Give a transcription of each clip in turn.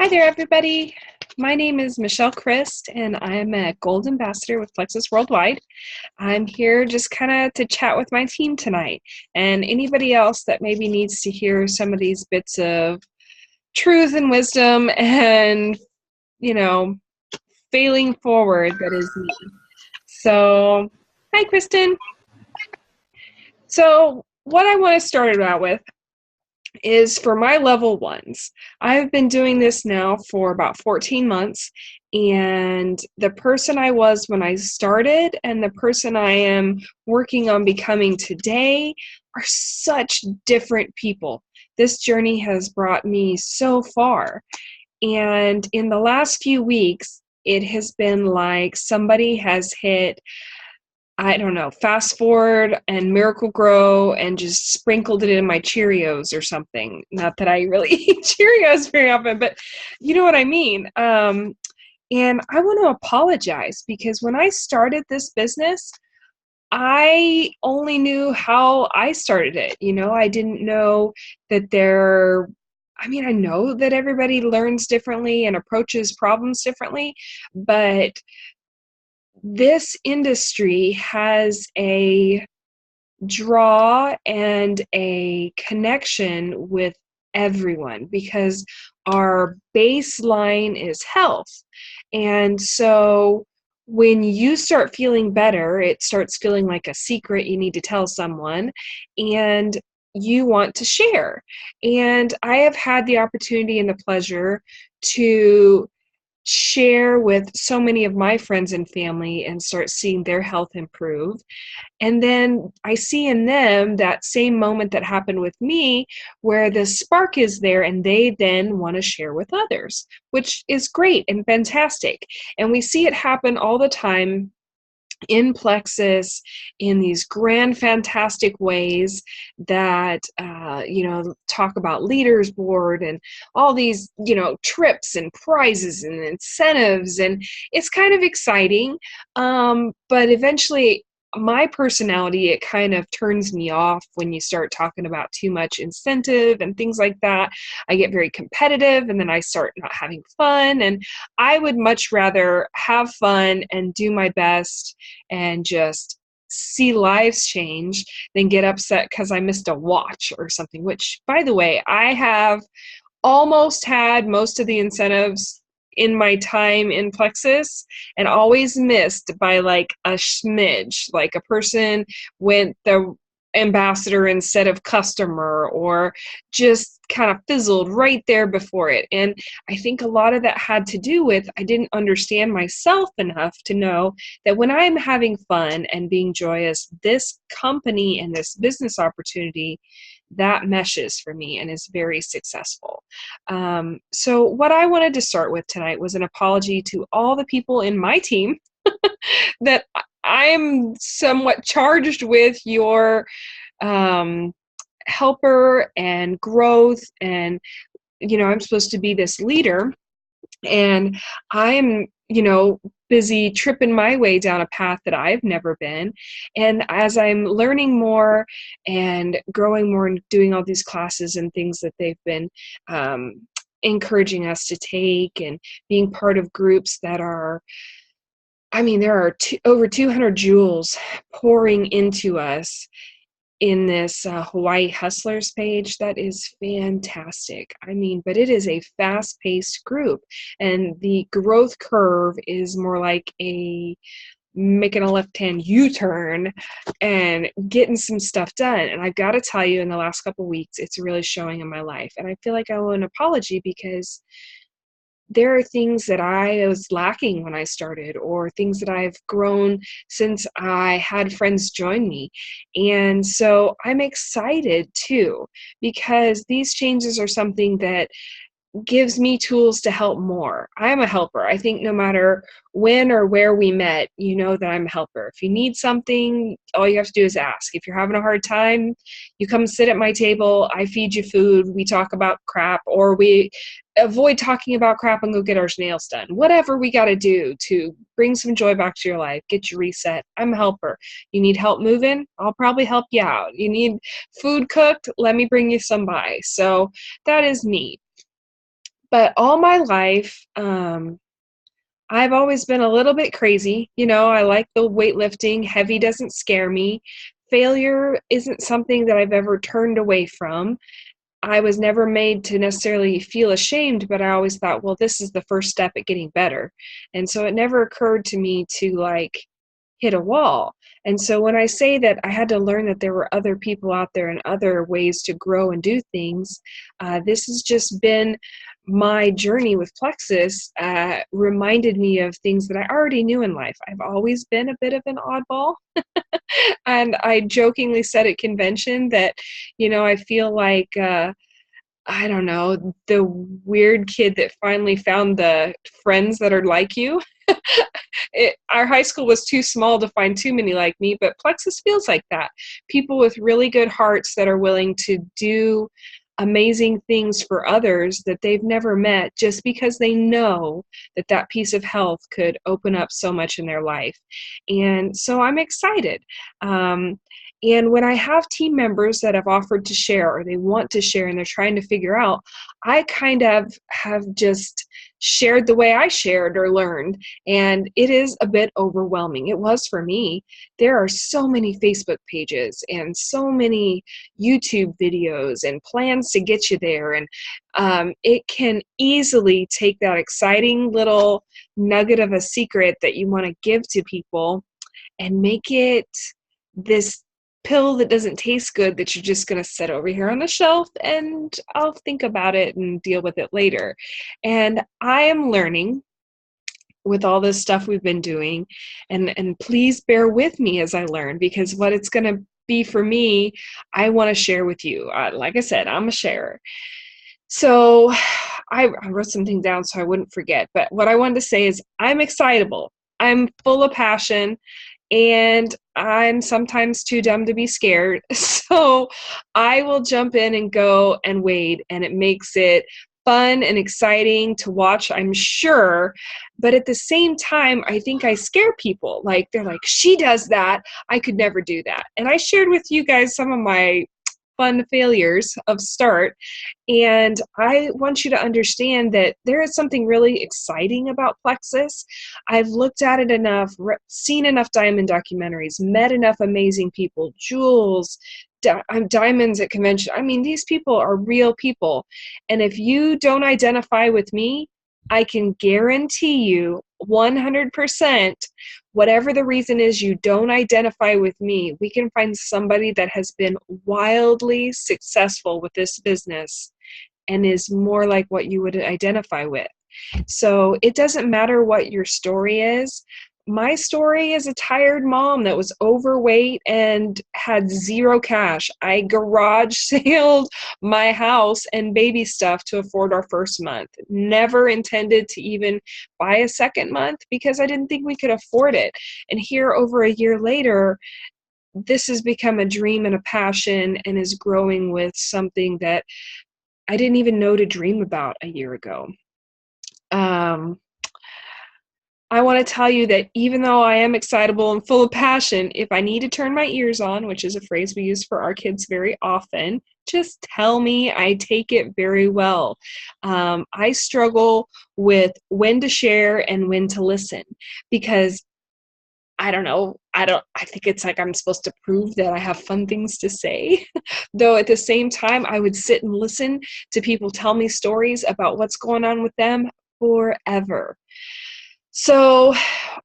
Hi there, everybody. My name is Michelle Christ, and I'm a Gold Ambassador with Plexus Worldwide. I'm here just kind of to chat with my team tonight, and anybody else that maybe needs to hear some of these bits of truth and wisdom and, you know, failing forward that is me. So, hi, Kristen. So, what I want to start it out with is for my level ones. I've been doing this now for about 14 months, and the person I was when I started and the person I am working on becoming today are such different people. This journey has brought me so far, and in the last few weeks, it has been like somebody has hit, I don't know, fast forward and Miracle Grow and just sprinkled it in my Cheerios or something. Not that I really eat Cheerios very often, but you know what I mean. And I want to apologize because when I started this business, I only knew how I started it. I didn't know that I know that everybody learns differently and approaches problems differently, but this industry has a draw and a connection with everyone because our baseline is health. And so when you start feeling better, it starts feeling like a secret you need to tell someone, and you want to share. And I have had the opportunity and the pleasure to share with so many of my friends and family and start seeing their health improve. And then I see in them that same moment that happened with me, where the spark is there and they then want to share with others, which is great and fantastic. And we see it happen all the time in Plexus in these grand, fantastic ways that, talk about Leaders Board and all these, trips and prizes and incentives. And it's kind of exciting. But eventually, my personality, it kind of turns me off when you start talking about too much incentive and things like that. I get very competitive and then I start not having fun. And I would much rather have fun and do my best and just see lives change than get upset because I missed a watch or something, which, by the way, I have almost had most of the incentives in my time in Plexus and always missed by like a smidge. Like a person went the ambassador instead of customer, or just kind of fizzled right there before it. And I think a lot of that had to do with I didn't understand myself enough to know that when I'm having fun and being joyous, this company and this business opportunity that meshes for me and is very successful. So what I wanted to start with tonight was an apology to all the people in my team that I'm somewhat charged with your helper and growth, and I'm supposed to be this leader, and I'm busy tripping my way down a path that I've never been. And as I'm learning more and growing more and doing all these classes and things that they've been encouraging us to take, and being part of groups that are, there are over 200 jewels pouring into us in this Hawaii Hustlers page. That is fantastic. But it is a fast-paced group, and the growth curve is more like making a left-hand U-turn and getting some stuff done. And I've got to tell you, in the last couple of weeks, it's really showing in my life. And I feel like I owe an apology because there are things that I was lacking when I started, or things that I've grown since I had friends join me. And so I'm excited too, because these changes are something that gives me tools to help more. I'm a helper. I think no matter when or where we met, you know that I'm a helper. If you need something, all you have to do is ask. If you're having a hard time, you come sit at my table, I feed you food, we talk about crap, or we avoid talking about crap and go get our nails done. Whatever we got to do to bring some joy back to your life, get you reset. I'm a helper. You need help moving? I'll probably help you out. You need food cooked? Let me bring you some by. So that is me. But all my life, I've always been a little bit crazy. I like the weightlifting. Heavy doesn't scare me. Failure isn't something that I've ever turned away from. I was never made to necessarily feel ashamed, but I always thought, well, this is the first step at getting better. And so it never occurred to me to like hit a wall. And so when I say that I had to learn that there were other people out there and other ways to grow and do things, this has just been my journey with Plexus, reminded me of things that I already knew in life. I've always been a bit of an oddball. And I jokingly said at convention that, I feel like, I don't know, the weird kid that finally found the friends that are like you. Our high school was too small to find too many like me, but Plexus feels like that. People with really good hearts that are willing to do amazing things for others that they've never met just because they know that that piece of health could open up so much in their life. And so I'm excited. And when I have team members that have offered to share or they want to share and they're trying to figure out, I kind of have just shared the way I shared or learned. And it is a bit overwhelming. It was for me. There are so many Facebook pages and so many YouTube videos and plans to get you there. And it can easily take that exciting little nugget of a secret that you want to give to people and make it this pill that doesn't taste good that you're just going to set over here on the shelf and I'll think about it and deal with it later. And I am learning with all this stuff we've been doing, and please bear with me as I learn, because what it's going to be for me, I want to share with you. Like I said, I'm a sharer. So I wrote something down so I wouldn't forget, but what I wanted to say is I'm excitable. I'm full of passion. And I'm sometimes too dumb to be scared. So I will jump in and go and wade, and it makes it fun and exciting to watch, I'm sure. But at the same time, I think I scare people. Like, they're like, she does that. I could never do that. And I shared with you guys some of my fun failures of start. And I want you to understand that there is something really exciting about Plexus. I've looked at it enough, seen enough diamond documentaries, met enough amazing people, Jules, diamonds at convention. I mean, these people are real people. And if you don't identify with me, I can guarantee you 100%, whatever the reason is you don't identify with me, we can find somebody that has been wildly successful with this business and is more like what you would identify with. So it doesn't matter what your story is. My story is a tired mom that was overweight and had zero cash. I garage sailed my house and baby stuff to afford our first month. Never intended to even buy a second month because I didn't think we could afford it. And here, over a year later, this has become a dream and a passion and is growing with something that I didn't even know to dream about a year ago. I want to tell you that even though I am excitable and full of passion, if I need to turn my ears on, which is a phrase we use for our kids very often, just tell me. I take it very well. I struggle with when to share and when to listen because I don't know. I think it's like I'm supposed to prove that I have fun things to say. Though at the same time, I would sit and listen to people tell me stories about what's going on with them forever. So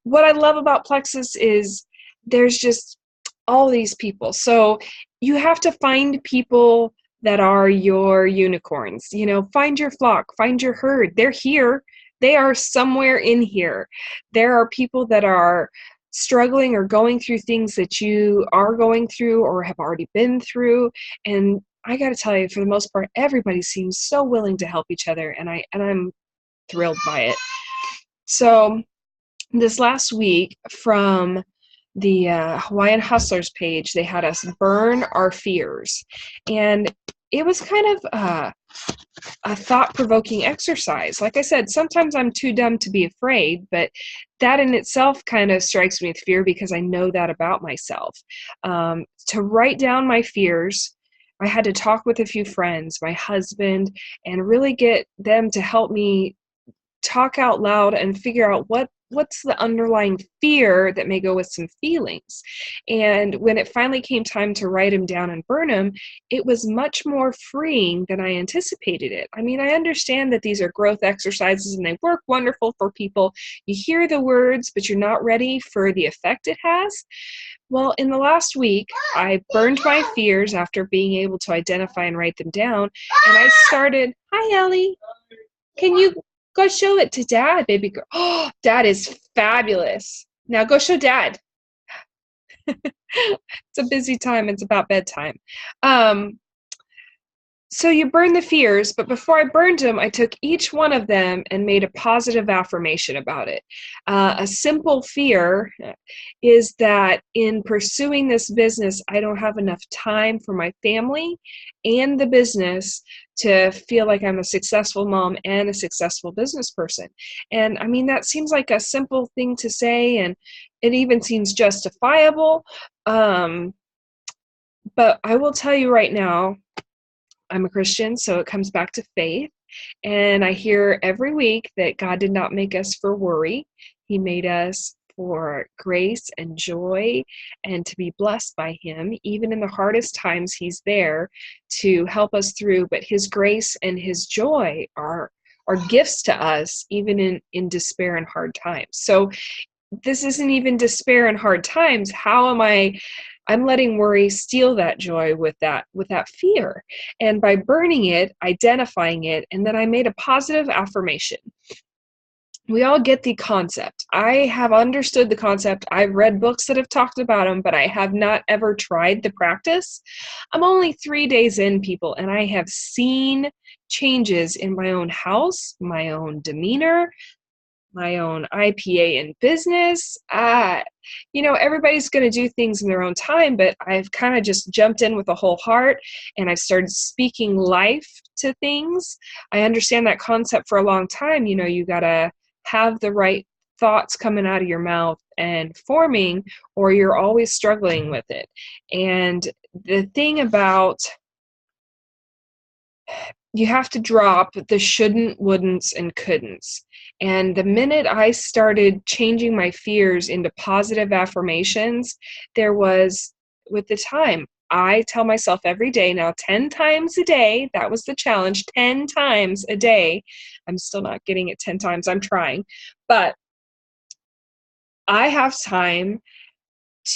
what I love about Plexus is there's just all these people. So you have to find people that are your unicorns. Find your flock, find your herd. They're here. They are somewhere in here. There are people that are struggling or going through things that you are going through or have already been through. And I got to tell you, for the most part, everybody seems so willing to help each other. And I'm thrilled by it. So this last week, from the Hawaiian Hustlers page, they had us burn our fears. And it was kind of a thought-provoking exercise. Like I said, sometimes I'm too dumb to be afraid, but that in itself kind of strikes me with fear because I know that about myself. To write down my fears, I had to talk with a few friends, my husband, and really get them to help me talk out loud and figure out what's the underlying fear that may go with some feelings. And when it finally came time to write them down and burn them, it was much more freeing than I anticipated it. I mean, I understand that these are growth exercises and they work wonderful for people. You hear the words, but you're not ready for the effect it has. Well, in the last week, I burned my fears after being able to identify and write them down. And I started, hi, Ellie. Can you go show it to Dad, baby girl? Oh, Dad is fabulous. Now go show Dad. It's a busy time. It's about bedtime. So you burn the fears, but before I burned them, I took each one of them and made a positive affirmation about it. A simple fear is that in pursuing this business, I don't have enough time for my family and the business to feel like I'm a successful mom and a successful business person. And I mean, that seems like a simple thing to say, and it even seems justifiable. But I will tell you right now, I'm a Christian, so it comes back to faith. And I hear every week that God did not make us for worry. He made us for grace and joy and to be blessed by Him. Even in the hardest times, He's there to help us through. But His grace and His joy are gifts to us, even in despair and hard times. So this isn't even despair and hard times. How am I'm letting worry steal that joy with that fear. And by burning it, identifying it, and then I made a positive affirmation. We all get the concept. I have understood the concept. I've read books that have talked about them, but I have not ever tried the practice. I'm only 3 days in, people, and I have seen changes in my own house, my own demeanor, my own IPA in business. Everybody's going to do things in their own time, but I've kind of just jumped in with a whole heart and I've started speaking life to things. I understand that concept for a long time. You got to have the right thoughts coming out of your mouth and forming, or you're always struggling with it. And the thing about you have to drop the shouldn't, wouldn'ts, and couldn'ts. And the minute I started changing my fears into positive affirmations, there was, with the time, I tell myself every day now, 10 times a day, that was the challenge, 10 times a day. I'm still not getting it 10 times, I'm trying. But I have time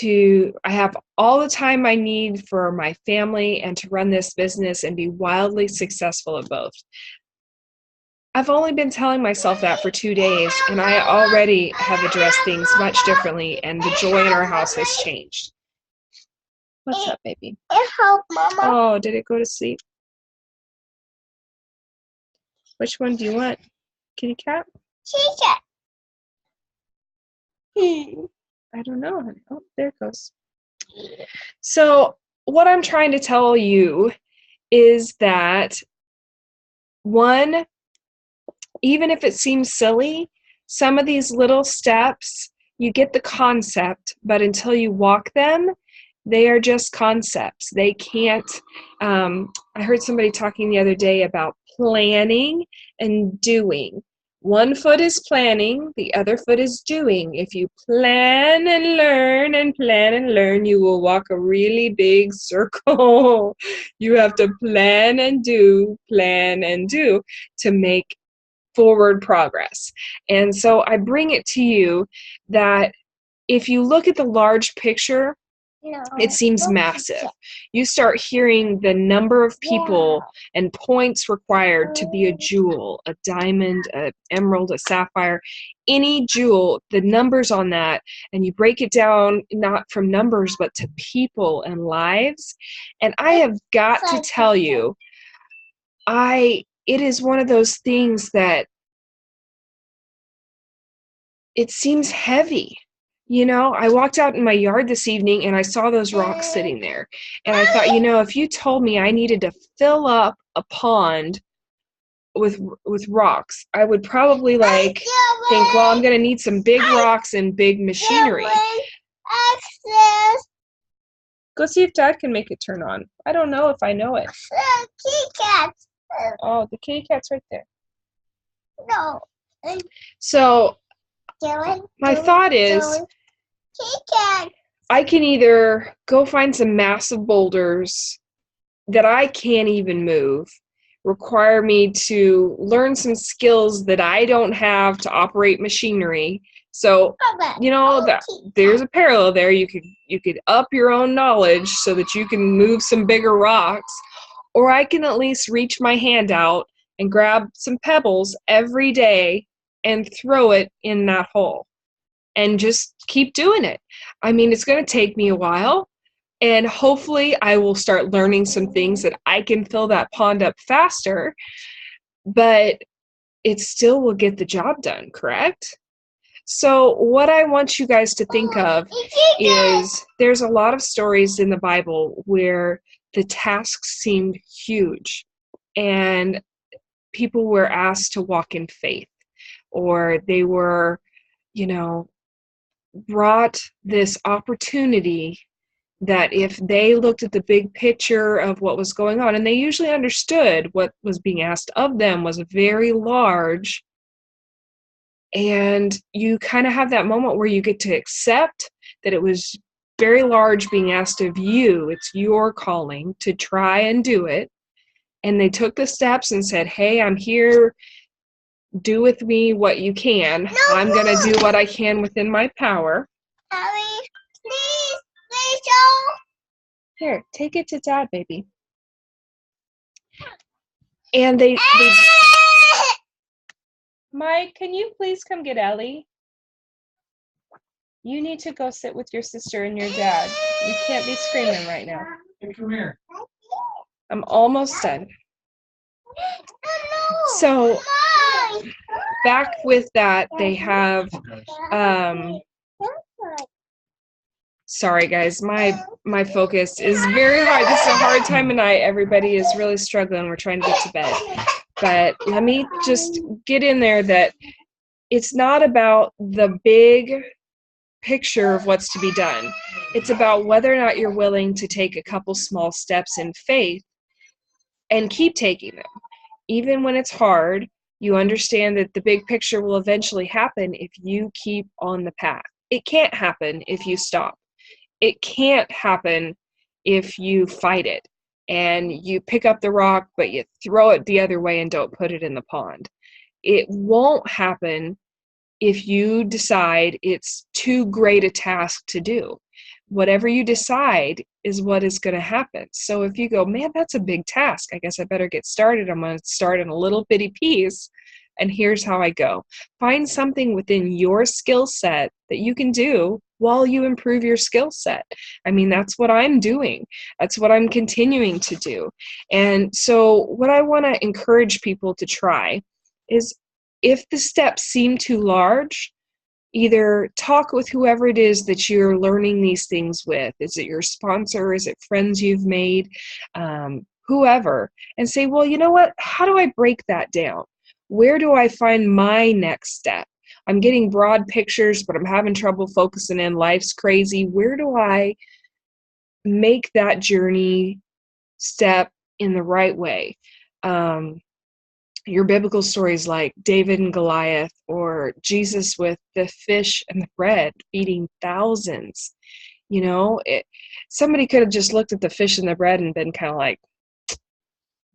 I have all the time I need for my family and to run this business and be wildly successful at both. I've only been telling myself that for 2 days, and I already have addressed things much differently, and the joy in our house has changed. What's up, baby? Help, Mama. Oh, did it go to sleep? Which one do you want? Kitty cat? I don't know, honey. Oh, there it goes. So what I'm trying to tell you is that, one, even if it seems silly, some of these little steps, you get the concept, but until you walk them, they are just concepts. They can't, I heard somebody talking the other day about planning and doing. One foot is planning, the other foot is doing. If you plan and learn and plan and learn, you will walk a really big circle. You have to plan and do to make forward progress. And so I bring it to you that if you look at the large picture, it seems massive. You start hearing the number of people and points required to be a jewel, a diamond, an emerald, a sapphire, any jewel, the numbers on that, and you break it down not from numbers but to people and lives. And I have got to tell you, it is one of those things that it seems heavy. I walked out in my yard this evening and I saw those rocks sitting there. And I thought, if you told me I needed to fill up a pond with rocks, I would probably think, well, I'm going to need some big rocks and big machinery. Go see if Dad can make it turn on. I don't know if I know it. Kitty cat. Oh, the kitty cat's right there. No. So my thought is, Kitty cat. I can either go find some massive boulders that I can't even move, require me to learn some skills that I don't have to operate machinery. So, you know, there's a parallel there. You could up your own knowledge so that you can move some bigger rocks, or I can at least reach my hand out and grab some pebbles every day and throw it in that hole and just keep doing it. I mean, it's going to take me a while, and hopefully I will start learning some things that I can fill that pond up faster, but it still will get the job done, correct? So what I want you guys to think of is there's a lot of stories in the Bible where the tasks seemed huge and people were asked to walk in faith, or they were, you know, brought this opportunity that if they looked at the big picture of what was going on, and they usually understood what was being asked of them was very large, and you kind of have that moment where you get to accept that it was very large being asked of you. It's your calling to try and do it. And they took the steps and said, hey, I'm here. Do with me what you can. No, I'm going to do what I can within my power. Ellie, please show. Here, take it to Dad, baby. And they Mike, can you please come get Ellie? You need to go sit with your sister and your dad. You can't be screaming right now. Hey, come here. I'm almost done. So back with that, they have sorry guys, my focus is very hard. This is a hard time of night. Everybody is really struggling. We're trying to get to bed. But let me just get in there that it's not about the big picture of what's to be done. It's about whether or not you're willing to take a couple small steps in faith and keep taking them. Even when it's hard, you understand that the big picture will eventually happen if you keep on the path. It can't happen if you stop. It can't happen if you fight it and you pick up the rock, but you throw it the other way and don't put it in the pond. It won't happen if you decide it's too great a task to do. Whatever you decide is what is going to happen. So if you go, man, that's a big task, I guess I better get started. I'm going to start in a little bitty piece, and here's how I go. Find something within your skill set that you can do while you improve your skill set. I mean, that's what I'm doing. That's what I'm continuing to do. And so what I want to encourage people to try is, if the steps seem too large, either talk with whoever it is that you're learning these things with. Is it your sponsor? Is it friends you've made? Whoever. And say, well, you know what? How do I break that down? Where do I find my next step? I'm getting broad pictures, but I'm having trouble focusing in. Life's crazy. Where do I make that journey step in the right way? Your biblical stories like David and Goliath, or Jesus with the fish and the bread feeding thousands. You know, somebody could have just looked at the fish and the bread and been kind of like,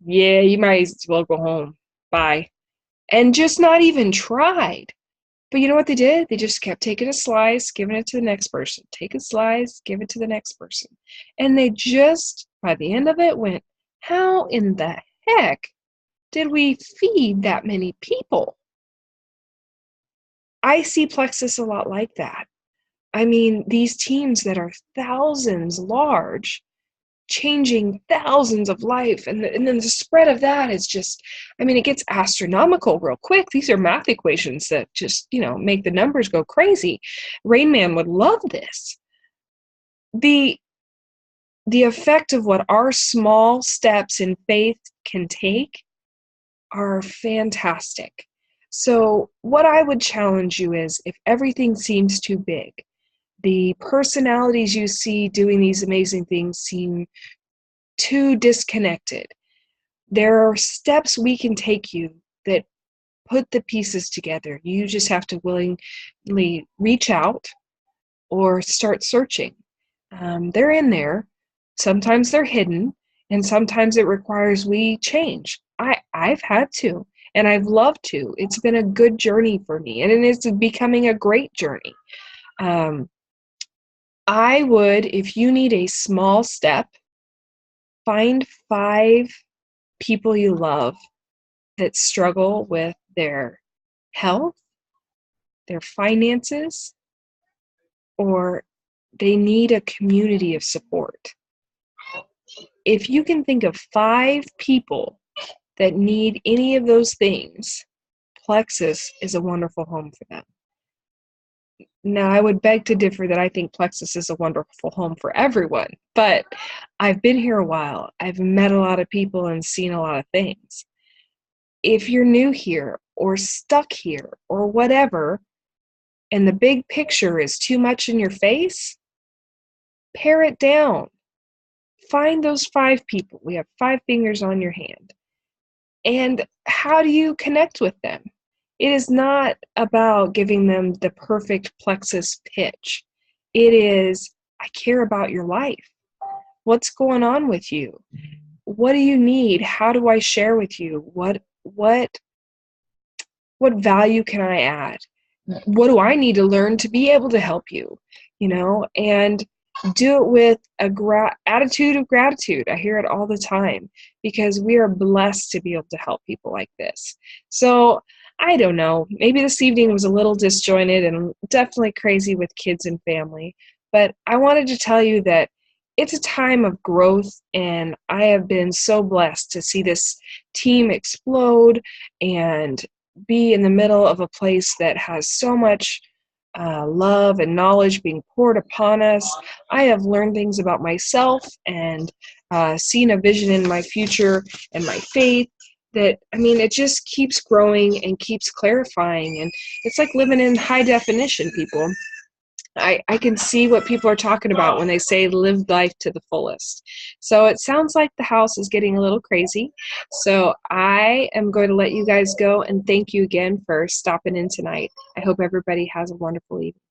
yeah, you might as well go home. Bye. And just not even tried. But you know what they did? They just kept taking a slice, giving it to the next person. Take a slice, give it to the next person. And they just, by the end of it, went, how in the heck did we feed that many people? I see Plexus a lot like that. I mean, these teams that are thousands large, changing thousands of life, and then the spread of that is just, I mean, it gets astronomical real quick. These are math equations that just, you know, make the numbers go crazy. Rain Man would love this. The effect of what our small steps in faith can take are fantastic. So what I would challenge you is, if everything seems too big, the personalities you see doing these amazing things seem too disconnected. There are steps we can take you that put the pieces together. You just have to willingly reach out or start searching. They're in there. Sometimes they're hidden, and sometimes it requires we change. I've had to, and I've loved to. It's been a good journey for me, and it is becoming a great journey. I would, if you need a small step, find 5 people you love that struggle with their health, their finances, or they need a community of support. If you can think of 5 people that need any of those things, Plexus is a wonderful home for them. Now, I would beg to differ that I think Plexus is a wonderful home for everyone, but I've been here a while. I've met a lot of people and seen a lot of things. If you're new here or stuck here or whatever, and the big picture is too much in your face, pare it down. Find those 5 people. We have 5 fingers on your hand. And how do you connect with them? It is not about giving them the perfect Plexus pitch. It is, I care about your life. What's going on with you? What do you need? How do I share with you? What value can I add? What do I need to learn to be able to help you? And do it with a attitude of gratitude. I hear it all the time because we are blessed to be able to help people like this. So I don't know, maybe this evening was a little disjointed and definitely crazy with kids and family, but I wanted to tell you that it's a time of growth, and I have been so blessed to see this team explode and be in the middle of a place that has so much love and knowledge being poured upon us. I have learned things about myself and seen a vision in my future and my faith that, it just keeps growing and keeps clarifying. And it's like living in high definition, people. I can see what people are talking about when they say live life to the fullest. So it sounds like the house is getting a little crazy. So I am going to let you guys go, and thank you again for stopping in tonight. I hope everybody has a wonderful evening.